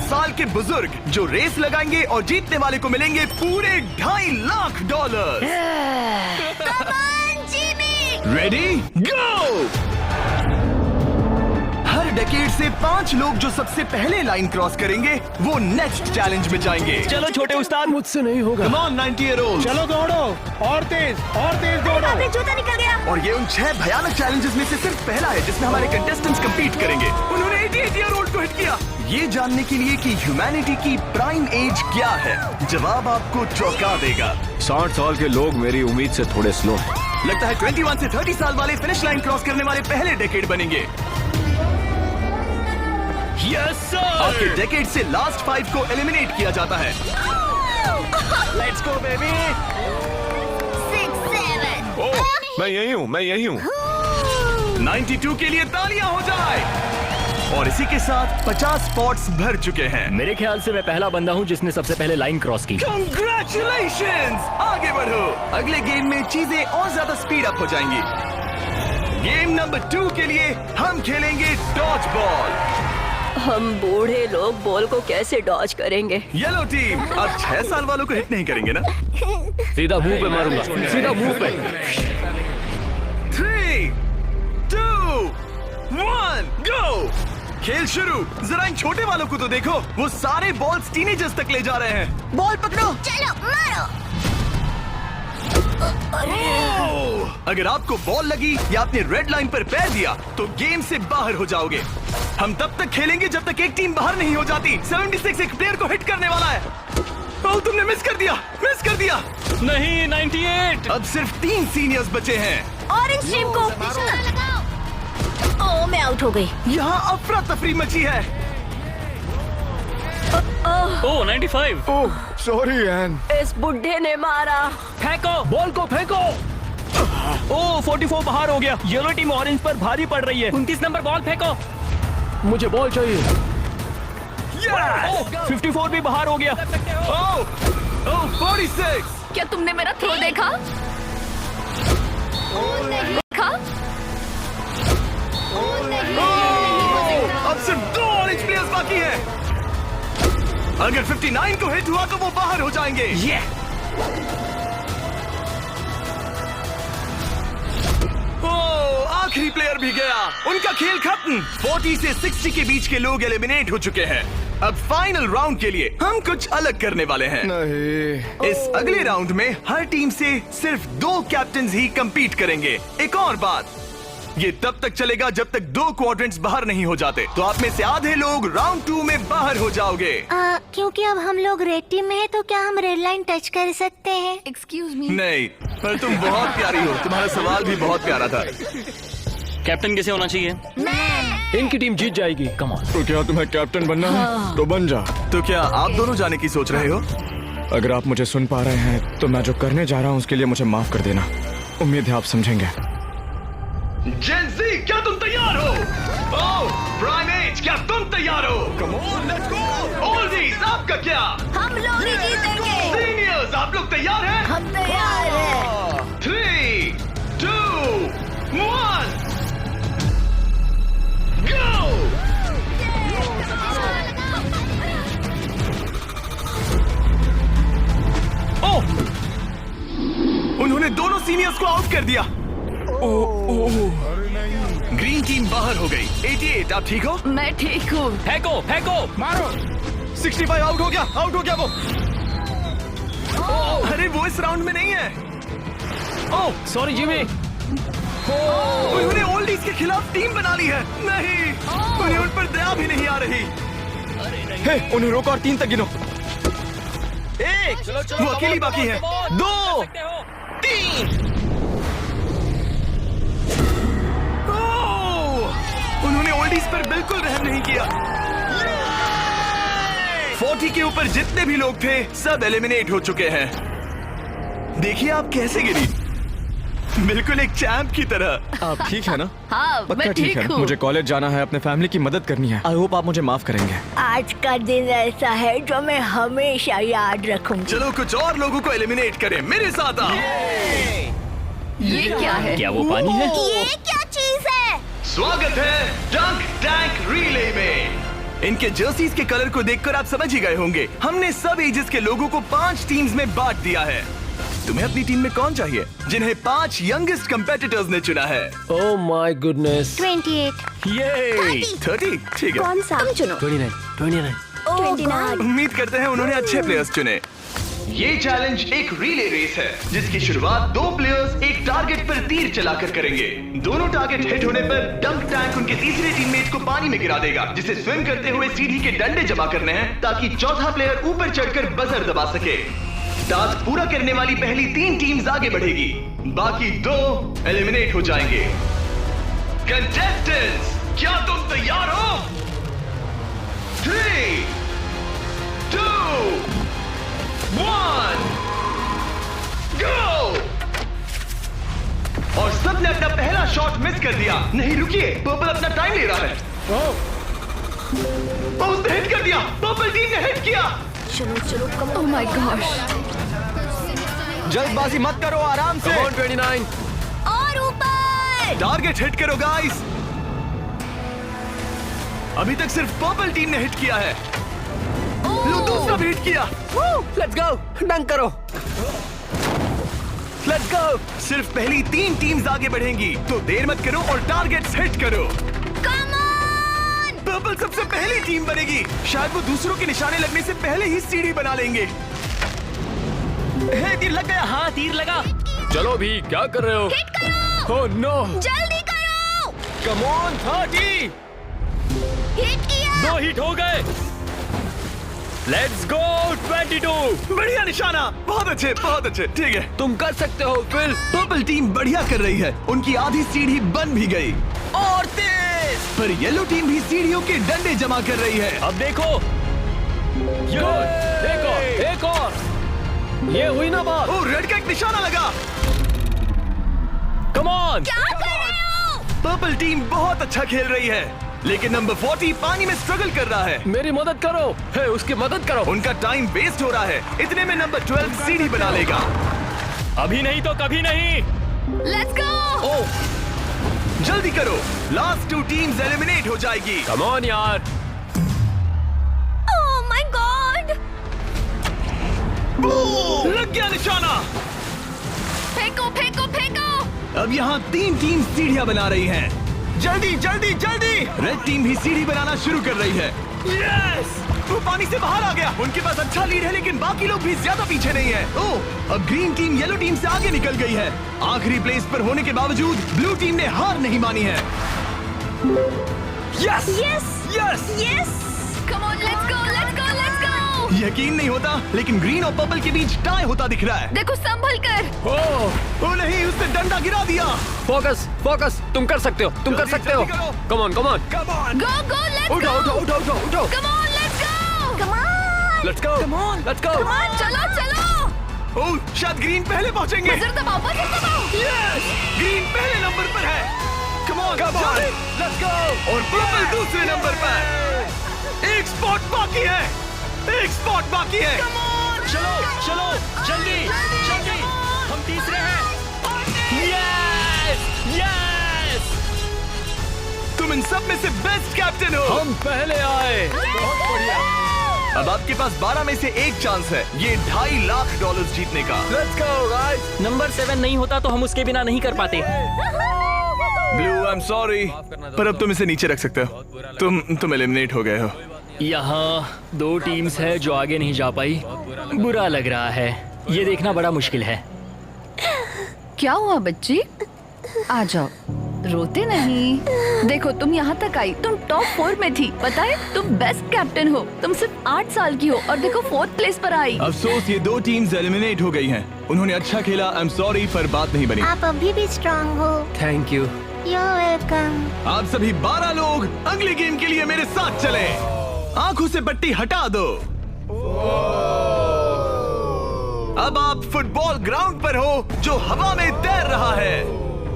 साल के बुजुर्ग जो रेस लगाएंगे और जीतने वाले को मिलेंगे पूरे $2.5 लाख। Ready go. हर डेकेड से 5 लोग जो सबसे पहले लाइन क्रॉस करेंगे वो नेक्स्ट चैलेंज में जाएंगे। चलो छोटे उस्ताद, मुझसे नहीं होगा। Come on 90-year-old। चलो दौड़ो और तेज दौड़ो। अबे जूता निकल गया। और ये उन 6 भयानक चैलेंजेस में से सिर्फ पहला है जिसमें हमारे कंटेस्टेंट्स compete करेंगे। उन्होंने 88-year-old को हिट किया। ये जानने के लिए कि ह्यूमैनिटी की प्राइम एज क्या है, जवाब आपको चौंका देगा। 60 साल के लोग मेरी उम्मीद से थोड़े स्लो हैं। लगता है 21 से 30 साल वाले फिनिश लाइन क्रॉस करने वाले पहले डेकेड बनेंगे। Yes sir. आपके डेकेड से लास्ट 5 को एलिमिनेट किया जाता है। Let's go baby. 6, 7। ओह, मैं यही हूँ। 92 के लिए तालियां हो जाए। और इसी के साथ 50 स्पॉट्स भर चुके हैं। मेरे ख्याल से मैं पहला बंदा हूँ जिसने सबसे पहले लाइन क्रॉस की। Congratulations! आगे बढ़ो। अगले गेम में चीजें और ज्यादा स्पीड अप हो जाएंगी। गेम नंबर 2 के लिए हम खेलेंगे डॉज बॉल। हम बूढ़े लोग बॉल को कैसे डॉज करेंगे? येलो टीम अब 6 साल वालों को हिट नहीं करेंगे ना? सीधा मुंह पे मारूंगा, सीधा मुंह पे। 3, 2, 1, गो। खेल शुरू। जरा इन छोटे वालों को तो देखो, वो सारे बॉल्स टीनेजर्स तक ले जा रहे हैं। बॉल पकड़ो। चलो मारो। अगर आपको बॉल लगी या आपने रेड लाइन पर पैर दिया तो गेम से बाहर हो जाओगे। हम तब तक खेलेंगे जब तक एक टीम बाहर नहीं हो जाती। 76 एक प्लेयर को हिट करने वाला है। ओह, तुमने मिस कर दिया। नहीं, 98। अब सिर्फ 3 सीनियर्स बचे हैं। ऑरेंज टीम को लगाओ। ओह, मैं आउट हो गई। यहाँ अफरा तफरी मची है। ओह 95। ओह, सॉरी एन। इस बुढ़े ने मारा। फेंको, बॉल को फेंको। ओह 44 बाहर हो गया। येलो टीम ऑरेंज पर भारी पड़ रही है। 29 नंबर बॉल फेंको। मुझे बॉल चाहिए। Yes! 54 भी बाहर हो गया। ओह 46। क्या तुमने मेरा थ्रो देखा? देखा? अब सिर्फ 2 ऑरेंज प्लेयर्स बाकी हैं। अगर 59 को हिट हुआ तो वो बाहर हो जाएंगे। ओह, आखिरी प्लेयर भी गया। उनका खेल खत्म। 40 से 60 के बीच के लोग एलिमिनेट हो चुके हैं। अब फाइनल राउंड के लिए हम कुछ अलग करने वाले हैं। नहीं। इस अगले राउंड में हर टीम से सिर्फ 2 कैप्टन्स ही compete करेंगे। एक और बात, ये तब तक चलेगा जब तक 2 क्वाड्रेंट्स बाहर नहीं हो जाते। तो आप में से आधे लोग राउंड 2 में बाहर हो जाओगे। क्योंकि अब हम लोग रेड टीम में हैं, तो क्या हम रेड लाइन टच कर सकते हैं? Excuse me. नहीं, पर तुम बहुत प्यारी हो। तुम्हारा सवाल भी बहुत प्यारा था। कैप्टन किसे होना चाहिए? मैं। इनकी टीम जीत जाएगी। Come on. तो क्या तुम्हें कैप्टन बनना है? तो बन जा। तो क्या आप दोनों जाने की सोच रहे हो? अगर आप मुझे सुन पा रहे हैं तो मैं जो करने जा रहा हूँ उसके लिए मुझे माफ कर देना। उम्मीद है आप समझेंगे। जेन ज़ी, क्या तुम तैयार हो? ओह, प्राइम एज, क्या तुम तैयार हो? Come on, let's go! Oldies, आपका क्या? हम लोग ही जीतेंगे। सीनियर्स, आप लोग तैयार हैं? हम तैयार हैं। 3, 2, 1, go! ओह! उन्होंने दोनों सीनियर्स को आउट कर दिया। ग्रीन टीम बाहर हो गई। 88, आप ठीक हो? मैं ठीक हूँ। फेंको। मारो। 65 आउट हो गया वो। अरे वो इस राउंड में नहीं है। Oh sorry Jimmy. उन्होंने ओल्डीज के खिलाफ टीम बना ली है। नहीं, उन्हें उन पर दया भी नहीं आ रही। हे, उन्हें रोको और 3 तक गिनो। 1, वो अकेली बाकी है। 2, 3। उन्होंने ओल्डीज पर बिल्कुल रहम नहीं किया। 40 के ऊपर जितने भी लोग थे सब एलिमिनेट हो चुके हैं। देखिए आप कैसे गिरी, बिल्कुल एक चैंप की तरह। आप ठीक है ना? हाँ, पक्का मैं ठीक है। हूँ। मुझे कॉलेज जाना है, अपने फैमिली की मदद करनी है। आई होप आप मुझे माफ करेंगे। आज का दिन ऐसा है जो मैं हमेशा याद रखूंगी। चलो कुछ और लोगों को एलिमिनेट करें। मेरे साथ आओ। ये क्या है? क्या वो पानी है? ये क्या चीज है? स्वागत है डंक टैंक रिले में। इनके जर्सीज के कलर को देखकर आप समझ ही गए होंगे। हमने सब एजेस के लोगों को 5 टीम्स में बांट दिया है। तुम्हें अपनी टीम में कौन चाहिए? जिन्हें 5 यंगेस्ट कंपेटिटर्स ने चुना है। Oh my goodness. 28। ये 30 ठीक है। कौन सा? तुम चुनो। 29। 29। उम्मीद करते हैं उन्होंने अच्छे प्लेयर्स चुने। ये चैलेंज एक रिले रेस है जिसकी शुरुआत 2 प्लेयर्स एक टारगेट पर तीर चलाकर करेंगे। दोनों टारगेट हिट होने पर डंक टैंक उनके तीसरे टीममेट को पानी में गिरा देगा, जिसे स्विम करते हुए सीढ़ी के डंडे जमा करने हैं ताकि चौथा प्लेयर ऊपर चढ़कर बजर दबा सके। टास्क पूरा करने वाली पहली 3 टीम्स आगे बढ़ेगी, बाकी 2 एलिमिनेट हो जाएंगे। कंटेस्टेंट्स, क्या तुम तैयार हो? 3, 2, 1, गो! और सबने अपना पहला शॉट मिस कर दिया। नहीं रुकिए, पर्पल अपना टाइम ले रहा है। उसने हिट कर दिया। पर्पल टीम ने हिट किया। चलो चलो कम। Oh my gosh. जल्दबाजी मत करो, आराम से। 29। और ऊपर। टारगेट हिट करो गाइस। अभी तक सिर्फ पर्पल टीम ने हिट किया है। लो दूसरा भी हिट किया। लेट्स गो, डंक करो। Let's go. सिर्फ पहली 3 टीम्स आगे बढ़ेंगी, तो देर मत करो और टारगेट्स हिट करो। Come on. पर्पल सबसे पहली टीम बनेगी। शायद वो दूसरों के निशाने लगने से पहले ही सीढ़ी बना लेंगे। हे, तीर लग गया। हाँ, तीर लगा। चलो भी, क्या कर रहे हो? हिट करो। Oh no. जल्दी करो। Come on, 30। हिट किया। 2 हिट हो गए। Let's go 22। बढ़िया निशाना। बहुत अच्छे, बहुत अच्छे। ठीक है, तुम कर सकते हो फिल। पर्पल टीम बढ़िया कर रही है। उनकी आधी सीढ़ी बन भी गई। और तेज। पर येलो टीम भी सीढ़ियों के डंडे जमा कर रही है। अब देखो। एक और। ये हुई ना बात। ओ, रेड का एक निशाना लगा। Come on. क्या कर रहे हो? पर्पल टीम बहुत अच्छा खेल रही है, लेकिन नंबर 40 पानी में स्ट्रगल कर रहा है। मेरी मदद करो। हे, उसकी मदद करो। उनका टाइम वेस्ट हो रहा है। इतने में नंबर 12 सीढ़ी बना लेगा। अभी नहीं तो कभी नहीं। Let's go. ओह, जल्दी करो, लास्ट 2 टीम्स एलिमिनेट हो जाएगी। कम ऑन यार। Oh my God. लग गया निशाना। फेंको फेंको फेंको। अब यहाँ 3 टीम सीढ़ियाँ बना रही हैं। जल्दी जल्दी जल्दी। रेड टीम भी सीढ़ी बनाना शुरू कर रही है। यस! वो पानी से बाहर आ गया। उनके पास अच्छा लीड है, लेकिन बाकी लोग भी ज्यादा पीछे नहीं है। ओह, अब ग्रीन टीम येलो टीम से आगे निकल गई है। आखिरी प्लेस पर होने के बावजूद ब्लू टीम ने हार नहीं मानी है। Yes! Yes yes! Yes. Come on, let's go let's go let's go. यकीन नहीं होता, लेकिन ग्रीन और पर्पल के बीच टाई होता दिख रहा है। देखो संभल कर। ओ नहीं, उसने डंडा गिरा दिया। Focus focus. तुम कर सकते हो, तुम कर जल्दी, सकते हो। जल्दी करो। Come on come on. Come on. Go go let's go. उठो उठो उठो उठो उठो। Come on let's go. Come on. Let's go. Come on. Let's go. Come on, चलो चलो। ओह, शायद ग्रीन पहले पहुंचेंगे। बजर दबाओ। यस! ग्रीन पहले नंबर पर है। Come on, let's go. और पर्पल दूसरे नंबर पर। एक स्पॉट बाकी है। एक स्पॉट बाकी है। चलो चलो जल्दी जल्दी। हम तीसरे हैं। Yes yes. तुम इन सब में से बेस्ट कैप्टन हो। हम पहले आए। बहुत बढ़िया। अब आपके पास 12 में से एक चांस है ये $2.5 लाख जीतने का। Let's go guys. नंबर 7 नहीं होता तो हम उसके बिना नहीं कर पाते। ब्लू, आई एम सॉरी, पर अब तुम इसे नीचे रख सकते हो। तुम एलिमिनेट हो गए हो। यहाँ 2 टीम्स है जो आगे नहीं जा पाई। बुरा लग रहा है। ये देखना बड़ा मुश्किल है। क्या हुआ बच्ची? आ जाओ, रोते नहीं। देखो तुम यहाँ तक आई, तुम टॉप 4 में थी। पता है तुम बेस्ट कैप्टन हो। तुम सिर्फ 8 साल की हो और देखो 4th प्लेस पर आई। अफसोस, ये 2 टीम्स एलिमिनेट हो गई हैं। उन्होंने अच्छा खेला, आई एम सॉरी, पर बात नहीं बनी। आप अभी भी स्ट्रांग हो। Thank you. You're welcome। आप सभी 12 लोग अगले गेम के लिए मेरे साथ चलें। आंखों से पट्टी हटा दो। अब आप फुटबॉल ग्राउंड पर हो जो हवा में तैर रहा है।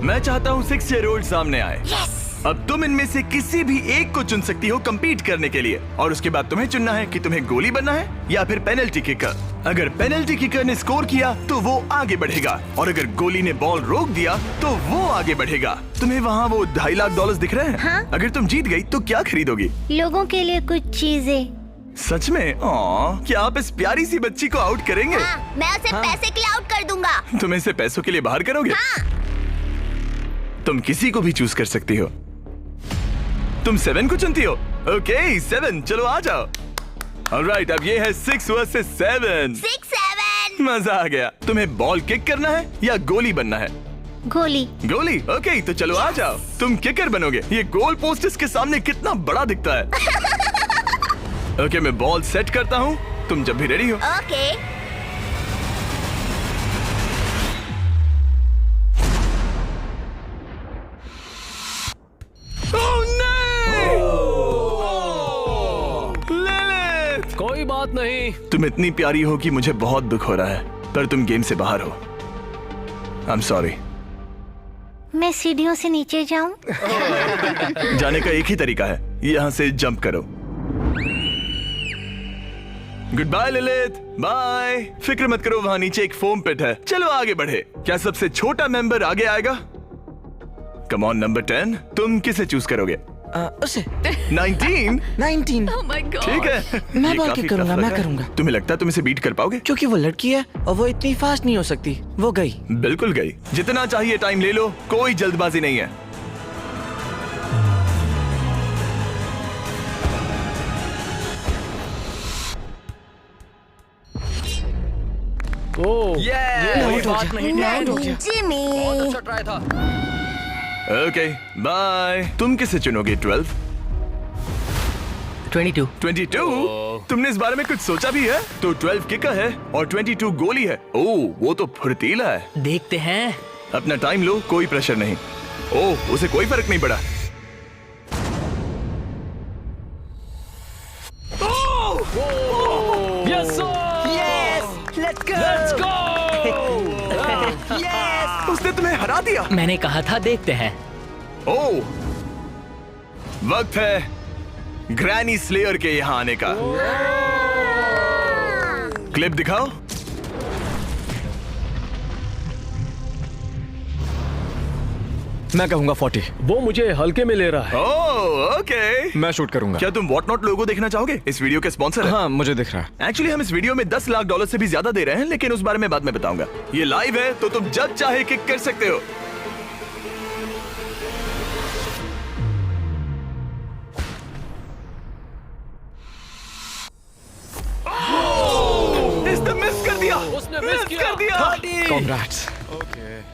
मैं चाहता हूँ 6 year old सामने आए। Yes! अब तुम इनमें से किसी भी एक को चुन सकती हो compete करने के लिए, और उसके बाद तुम्हें चुनना है कि तुम्हें गोली बनना है या फिर पेनल्टी किकर। अगर पेनल्टी किकर ने स्कोर किया तो वो आगे बढ़ेगा, और अगर गोली ने बॉल रोक दिया तो वो आगे बढ़ेगा। तुम्हें वहाँ वो $2.5 लाख दिख रहे हैं? हाँ? अगर तुम जीत गई तो क्या खरीदोगी? लोगों के लिए कुछ चीजें। सच में? क्या आप इस प्यारी सी बच्ची को आउट करेंगे? हाँ, मैं उसे पैसे के लिए आउट कर दूंगा। तुम इसे पैसों के लिए बाहर करोगे? हाँ। तुम किसी को भी चूज कर सकती हो। तुम 7 को चुनती हो? ओके 7, चलो आ जाओ। ऑलराइट, अब ये है 6 वर्सेस 7। 6-7। मजा आ गया। तुम्हें बॉल किक करना है या गोली बनना है? गोली। गोली? ओके, तो चलो आ जाओ। तुम किकर बनोगे। ये गोल पोस्ट इसके सामने कितना बड़ा दिखता है। ओके, मैं बॉल सेट करता हूँ, तुम जब भी रेडी हो। ओके। कोई बात नहीं। तुम इतनी प्यारी हो कि मुझे बहुत दुख हो रहा है, पर तुम गेम से बाहर हो। I am sorry. मैं सीढ़ियों से नीचे जाऊं? जाने का एक ही तरीका है, यहाँ से जंप करो। Good bye Lilith, bye. फिक्र मत करो, वहाँ नीचे एक फोम पिट है। चलो आगे बढ़े। क्या सबसे छोटा मेंबर आगे आएगा? कम ऑन नंबर 10, तुम किसे चूज करोगे? उसे 19? 19। Oh my God. ठीक है, मैं ये बॉल काफी किक करूंगा, tough लग मैं रहा है। करूंगा। तुम्हें लगता है तुम इसे बीट कर पाओगे? क्योंकि वो लड़की है और वो इतनी फास्ट नहीं हो सकती। वो गई। बिल्कुल गई। जितना चाहिए टाइम ले लो, कोई जल्दबाजी नहीं है। ओह, Yeah! कोई बात नहीं। जिमी। अच्छा ट्राई था। Okay bye. तुम किसे चुनोगे? 12? 22। 22? तुमने इस बारे में कुछ सोचा भी है? तो 12 किकर है और 22 गोली है। ओह, वो तो फुर्तीला है। देखते हैं। अपना टाइम लो, कोई प्रेशर नहीं। ओह, उसे कोई फर्क नहीं पड़ा। Yes sir. Let's go. उसने तुम्हें हरा दिया। मैंने कहा था देखते हैं। ओह, वक्त है ग्रैनी स्लेयर के यहाँ आने का। क्लिप दिखाओ। मैं कहूंगा 40। वो मुझे हल्के में ले रहा है। ओह, ओके। मैं शूट करूंगा। क्या तुम व्हाट नॉट लोगो देखना चाहोगे? इस वीडियो के स्पॉन्सर है। हाँ, मुझे दिख रहा है। एक्चुअली हम इस वीडियो में $10 लाख से भी ज्यादा दे रहे हैं, लेकिन उस बारे में बाद में बताऊंगा। ये लाइव है तो तुम जब चाहे किक कर सकते हो। इसने मिस कर दिया। उसने मिस किया। कर दिया। Congrats।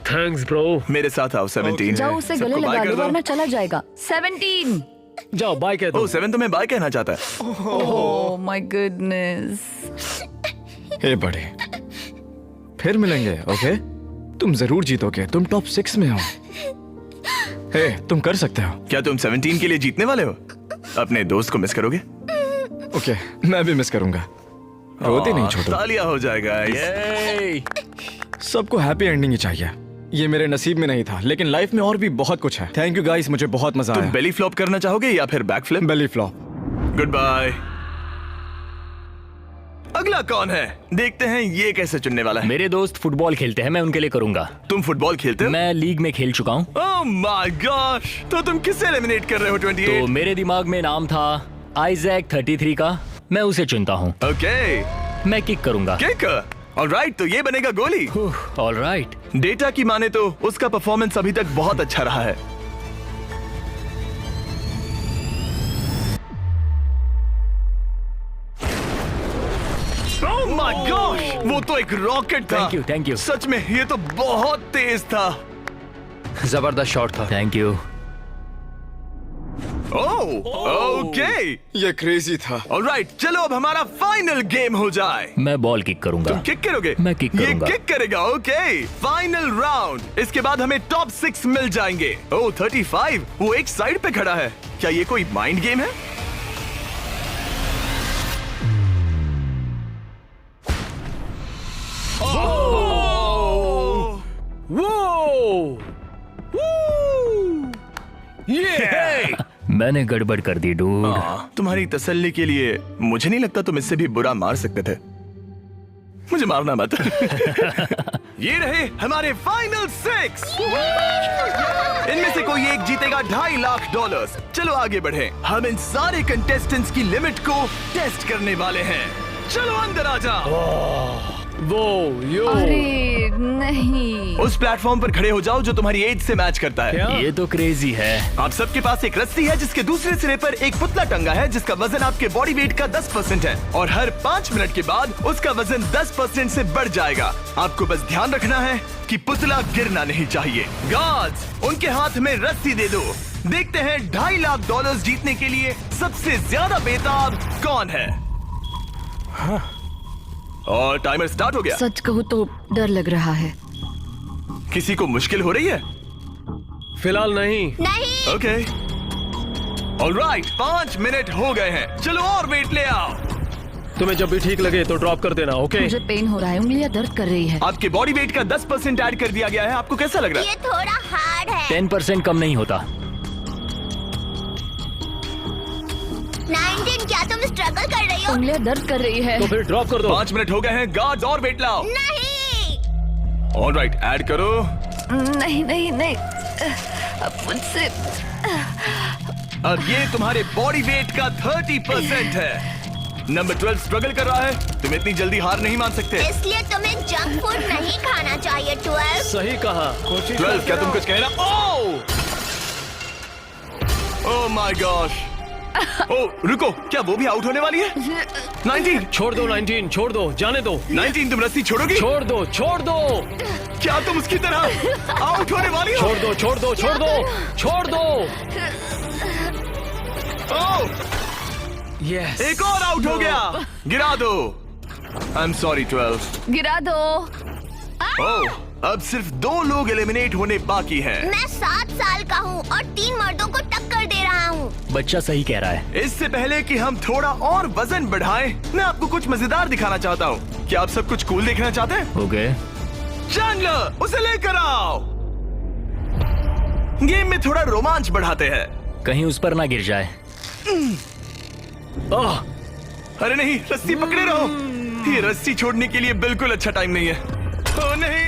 Thanks bro. मेरे साथ आओ। 17 जाओ उसे सबको गले बाय लगा कर दो दो। वरना चला जाएगा। 17। जाओ बाय कह दो। ओह, 7 तुम्हें बाय कहना चाहता है। Oh my goodness. हे बड़े, फिर मिलेंगे। ओके, तुम जरूर जीतोगे। तुम टॉप 6 में हो। हे, तुम कर सकते हो। क्या तुम 17 के लिए जीतने वाले हो? अपने दोस्त को मिस करोगे? ओके, मैं भी मिस करूंगा। रोते नहीं छोटू। तालियां हो जाएगा। ये सबको हैप्पी एंडिंग ही चाहिए। ये मेरे नसीब में नहीं था, लेकिन लाइफ में और भी बहुत कुछ है। थैंक यू गाइस, मुझे बहुत मजा तुम आया। बेली फ्लॉप करना चाहोगे या फिर back flip? Belly flop. Good bye. अगला कौन है? देखते हैं ये कैसे चुनने वाला है। मेरे दोस्त फुटबॉल खेलते हैं, मैं उनके लिए करूंगा। तुम फुटबॉल खेलते हो? मैं लीग में खेल चुका हूँ। ओह माय गॉश, तो तुम किसे एलिमिनेट कर रहे हो? 28? तो मेरे दिमाग में नाम था आइजैक 33 का। मैं उसे चुनता हूँ। ओके, मैं किक करूंगा। किक। ऑलराइट, तो ये बनेगा गोली। ऑलराइट। डेटा की माने तो उसका परफॉर्मेंस अभी तक बहुत अच्छा रहा है। ओह माय गॉश, वो तो एक रॉकेट था। Thank you. सच में ये तो बहुत तेज था। जबरदस्त शॉट था। Thank you. Oh, okay. ये क्रेजी था। ऑलराइट, चलो अब हमारा फाइनल गेम हो जाए। मैं बॉल किक करूंगा। तुम किक करोगे? मैं किक करूंगा। ये किक करेगा। Okay, final round. इसके बाद हमें टॉप 6 मिल जाएंगे। ओह 35, वो एक साइड पे खड़ा है। क्या ये कोई माइंड गेम है? वो ये मैंने गड़बड़ कर दी डूड। तुम्हारी तसल्ली के लिए मुझे नहीं लगता तुम इससे भी बुरा मार सकते थे। मुझे मारना मत। ये रहे हमारे फाइनल 6। इनमें से कोई एक जीतेगा $2.5 लाख। चलो आगे बढ़े। हम इन सारे कंटेस्टेंट्स की लिमिट को टेस्ट करने वाले हैं। चलो अंदर आ जाओ। अरे नहीं। उस प्लेटफॉर्म पर खड़े हो जाओ जो तुम्हारी एज से मैच करता है। ये तो क्रेजी है। आप सबके पास एक रस्सी है जिसके दूसरे सिरे पर एक पुतला टंगा है जिसका वजन आपके बॉडी वेट का 10% है और हर 5 मिनट के बाद उसका वजन 10% से बढ़ जाएगा। आपको बस ध्यान रखना है कि पुतला गिरना नहीं चाहिए। गार्ड्स, उनके हाथ में रस्सी दे दो। देखते हैं $2.5 लाख जीतने के लिए सबसे ज्यादा बेताब कौन है। और टाइमर स्टार्ट हो गया। सच कहूँ तो डर लग रहा है। किसी को मुश्किल हो रही है? फिलहाल नहीं। नहीं। ओके ऑलराइट, 5 मिनट हो गए हैं। चलो और वेट ले आओ। तुम्हें जब भी ठीक लगे तो ड्रॉप कर देना, ओके? मुझे पेन हो रहा है, उंगलियां दर्द कर रही है। आपके बॉडी वेट का 10% ऐड कर दिया गया है। आपको कैसा लग रहा है? ये थोड़ा हार्ड है। 10% कम नहीं होता। 19, क्या तुम स्ट्रगल कर रही हो? उंगलियां दर्द कर रही है। तो फिर ड्रॉप कर दो। 5 मिनट हो गए हैं। गार्ड्स और वेट लाओ। नहीं। ऑलराइट, ऐड करो। नहीं नहीं नहीं, अब मुझसे। अब ये तुम्हारे बॉडी वेट का 30% है। नंबर 12 स्ट्रगल कर रहा है। तुम इतनी जल्दी हार नहीं मान सकते। इसलिए तुम्हें जंक फूड नहीं खाना चाहिए। 12। सही कहा। 12, क्या तुम कुछ कहना? Oh my gosh. ओह रुको, क्या वो भी आउट होने वाली है? 19 छोड़ दो 19, छोड़ दो, जाने दो। 19, तुम रस्सी छोड़ोगी? छोड़ दो, छोड़ दो, क्या तुम उसकी तरह आउट होने वाली हो? छोड़ दो, छोड़ दो, छोड़ दो, छोड़ दो। ओह, यस। एक और आउट हो गया। गिरा दो। I am sorry 12। गिरा दो। ओह, अब सिर्फ 2 लोग एलिमिनेट होने बाकी हैं। मैं 7 साल का हूँ और 3 मर्दों को टक्कर दे रहा हूँ। बच्चा सही कह रहा है। इससे पहले कि हम थोड़ा और वजन बढ़ाएं, मैं आपको कुछ मजेदार दिखाना चाहता हूँ। क्या आप सब कुछ कूल देखना चाहते हैं? ओके। चैंडलर, उसे लेकर आओ। गेम में थोड़ा रोमांच बढ़ाते हैं। कहीं उस पर ना गिर जाए। अरे नहीं, रस्सी पकड़े रहो। ये रस्सी छोड़ने के लिए बिल्कुल अच्छा टाइम नहीं है। ओह नहीं।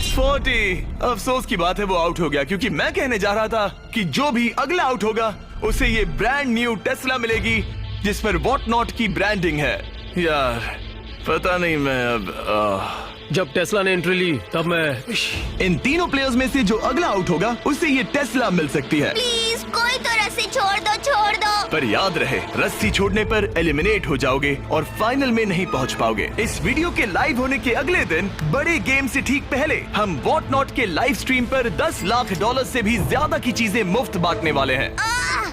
40। अफसोस की बात है वो आउट हो गया, क्योंकि मैं कहने जा रहा था कि जो भी अगला आउट होगा उसे ये ब्रांड न्यू टेस्ला मिलेगी जिस पर वॉट नॉट की ब्रांडिंग है। यार पता नहीं, मैं अब जब टेस्ला ने एंट्री ली तब मैं। इन तीनों प्लेयर्स में से जो अगला आउट होगा उसे ये टेस्ला मिल सकती है। प्लीज कोई तो रस्सी छोड़ दो, छोड़ दो। पर याद रहे, रस्सी छोड़ने पर एलिमिनेट हो जाओगे और फाइनल में नहीं पहुंच पाओगे। इस वीडियो के लाइव होने के अगले दिन, बड़े गेम से ठीक पहले, हम वॉट नॉट के लाइव स्ट्रीम पर $10 लाख से भी ज्यादा की चीजें मुफ्त बांटने वाले हैं।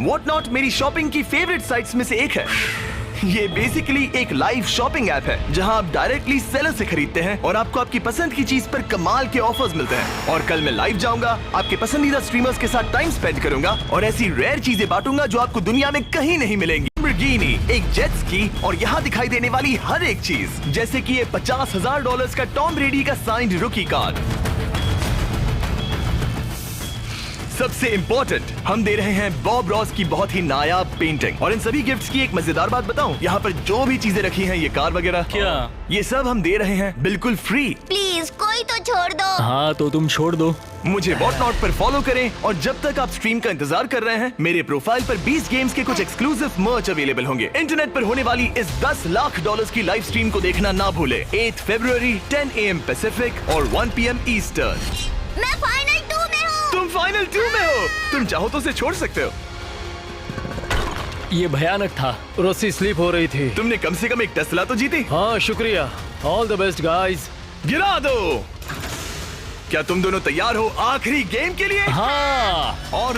वॉट नॉट मेरी शॉपिंग की फेवरेट साइट्स में से एक है। ये बेसिकली एक लाइव शॉपिंग ऐप है जहां आप डायरेक्टली सेलर से खरीदते हैं और आपको आपकी पसंद की चीज पर कमाल के ऑफर्स मिलते हैं। और कल मैं लाइव जाऊंगा, आपके पसंदीदा स्ट्रीमर्स के साथ टाइम स्पेंड करूंगा और ऐसी रेयर चीजें बांटूंगा जो आपको दुनिया में कहीं नहीं मिलेंगी। लैम्बोर्गिनी, एक जेट स्की और यहाँ दिखाई देने वाली हर एक चीज, जैसे कि ये $50,000 का टॉम ब्रेडी का साइंड रुकी कार्ड। सबसे इम्पोर्टेंट, हम दे रहे हैं बॉब रॉस की बहुत ही नायाब पेंटिंग। और इन सभी गिफ्ट्स की एक मजेदार बात बताऊं, यहाँ पर जो भी चीजें रखी हैं, ये कार वगैरह, क्या ये सब हम दे रहे हैं बिल्कुल फ्री। प्लीज कोई तो छोड़ दो। हाँ तो तुम छोड़ दो। मुझे वॉट नॉट पर फॉलो करें और जब तक आप स्ट्रीम का इंतजार कर रहे हैं, मेरे प्रोफाइल पर 20 गेम्स के कुछ एक्सक्लूसिव मर्च अवेलेबल होंगे। इंटरनेट पर होने वाली इस $10 लाख की लाइव स्ट्रीम को देखना ना भूले। 8 फरवरी 10 AM पैसिफिक और 1 PM ईस्टर्न। मैं फाइनल 2 में हूँ। तुम फाइनल 2 में हो। तुम चाहो तो उसे छोड़ सकते हो। ये भयानक था। रस्सी स्लिप हो रही थी। तुमने कम से कम एक टेस्ला तो जीती। हाँ शुक्रिया। All the best guys. गिरा दो। क्या तुम दोनों तैयार हो आखिरी गेम के लिए? हाँ। और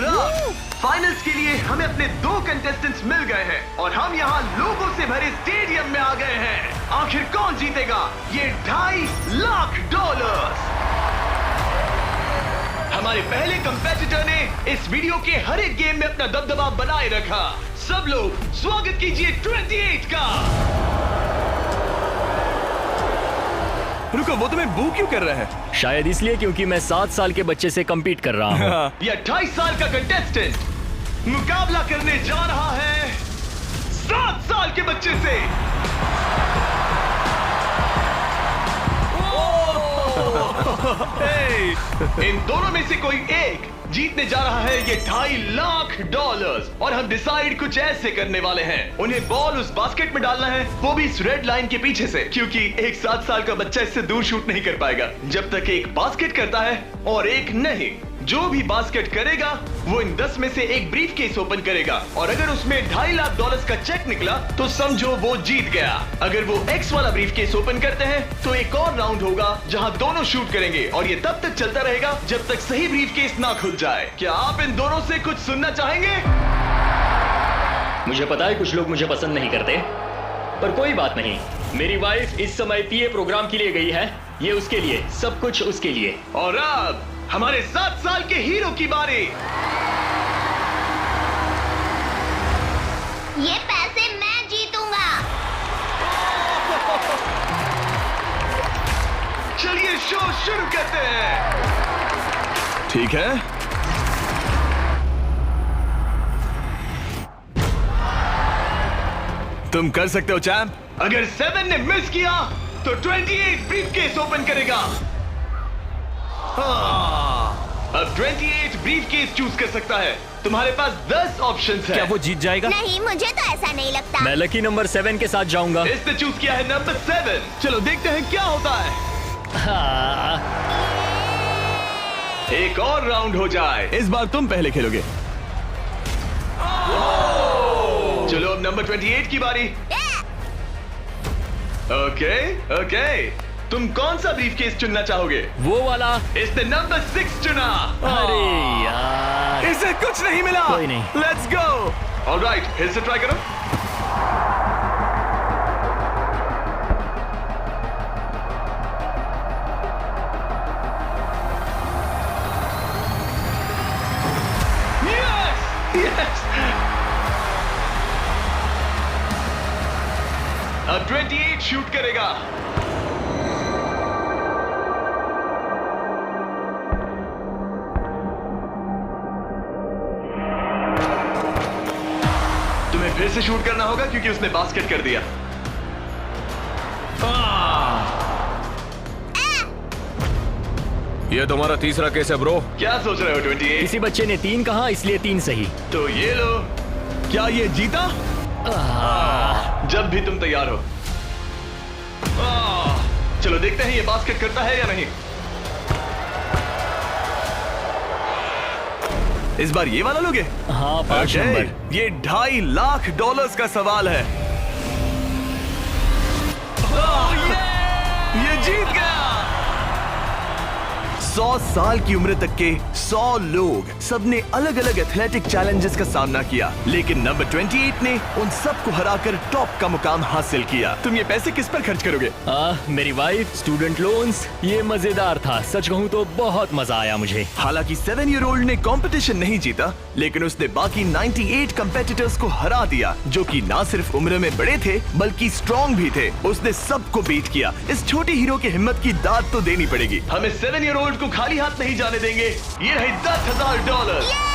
फाइनल्स के लिए हमें अपने 2 कंटेस्टेंट्स मिल गए हैं और हम यहाँ लोगों से भरे स्टेडियम में आ गए हैं। आखिर कौन जीतेगा ये $2.5 लाख? हमारे पहले कंपेटिटर ने इस वीडियो के हर एक गेम में अपना दबदबा बनाए रखा। सब लोग स्वागत कीजिए 28 का। रुको, वो तुम्हें बू क्यों कर रहे हैं? शायद इसलिए क्योंकि मैं 7 साल के बच्चे से कम्पीट कर रहा हूँ। ये 28 साल का कंटेस्टेंट मुकाबला करने जा रहा है 7 साल के बच्चे से। इन दोनों में से कोई एक जीतने जा रहा है ये $2.5 लाख और हम डिसाइड कुछ ऐसे करने वाले हैं। उन्हें बॉल उस बास्केट में डालना है, वो भी इस रेड लाइन के पीछे से, क्योंकि एक 7 साल का बच्चा इससे दूर शूट नहीं कर पाएगा जब तक एक बास्केट करता है और एक नहीं। जो भी बास्केट करेगा वो इन 10 में से एक ब्रीफ केस ओपन करेगा और अगर उसमें $2.5 लाख का चेक निकला तो समझो वो जीत गया। अगर वो X वाला ब्रीफ केस ओपन करते हैं तो एक और राउंड होगा जहां दोनों शूट करेंगे और ये तब तक चलता रहेगा जब तक सही ब्रीफ केस ना खुल जाए। क्या आप इन दोनों से कुछ सुनना चाहेंगे? मुझे पता है कुछ लोग मुझे पसंद नहीं करते, पर कोई बात नहीं। मेरी वाइफ इस समय पीए प्रोग्राम के लिए गई है, ये उसके लिए, सब कुछ उसके लिए। और अब हमारे 7 साल के हीरो की बारी। ये पैसे मैं जीतूंगा। चलिए शो शुरू करते हैं। ठीक है, तुम कर सकते हो चैंप। अगर 7 ने मिस किया तो 28 ब्रीफकेस ओपन करेगा। अब 28 ब्रीफकेस चूज कर सकता है। तुम्हारे पास 10 ऑप्शंस हैं। क्या वो जीत जाएगा? नहीं, मुझे तो ऐसा नहीं लगता। मैं लकी नंबर 7 के साथ जाऊंगा। इसने चूज किया है नंबर 7। चलो देखते हैं क्या होता है। एक और राउंड हो जाए। इस बार तुम पहले खेलोगे। चलो अब नंबर 28 की बारी। ओके, तुम कौन सा ब्रीफकेस चुनना चाहोगे? वो वाला। इसने नंबर 6 चुना। अरे यार, इसे कुछ नहीं मिला। कोई नहीं। Let's go. ऑलराइट, फिर से ट्राई करो। यस। अब 28 शूट करेगा। तुम्हें फिर से शूट करना होगा क्योंकि उसने बास्केट कर दिया। ये तुम्हारा तीसरा केस है ब्रो। क्या सोच रहे हो 28? किसी बच्चे ने 3 कहा इसलिए 3 सही। तो ये लो। क्या ये जीता? जब भी तुम तैयार हो। चलो देखते हैं ये बास्केट करता है या नहीं। इस बार ये वाला लोगे? हाँ, 5 Okay, नंबर। ये $2.5 लाख का सवाल है। ये जीत गया। 100 साल की उम्र तक के 100 लोग, सबने अलग अलग एथलेटिक चैलेंजेस का सामना किया, लेकिन नंबर 28 ने उन सबको हराकर टॉप का मुकाम हासिल किया। तुम ये पैसे किस पर खर्च करोगे? मेरी वाइफ, स्टूडेंट लोन्स। ये मजेदार था, सच कहूँ तो बहुत मजा आया मुझे। हालांकि 7-year-old ने कंपटीशन नहीं जीता, लेकिन उसने बाकी 98 कंपेटिटर्स को हरा दिया, जो कि ना सिर्फ उम्र में बड़े थे बल्कि स्ट्रॉन्ग भी थे। उसने सबको बीट किया। इस छोटे हीरो की हिम्मत की दाद तो देनी पड़ेगी। हमें 7-year-old को खाली हाथ नहीं जाने देंगे। ये रहे $10,000।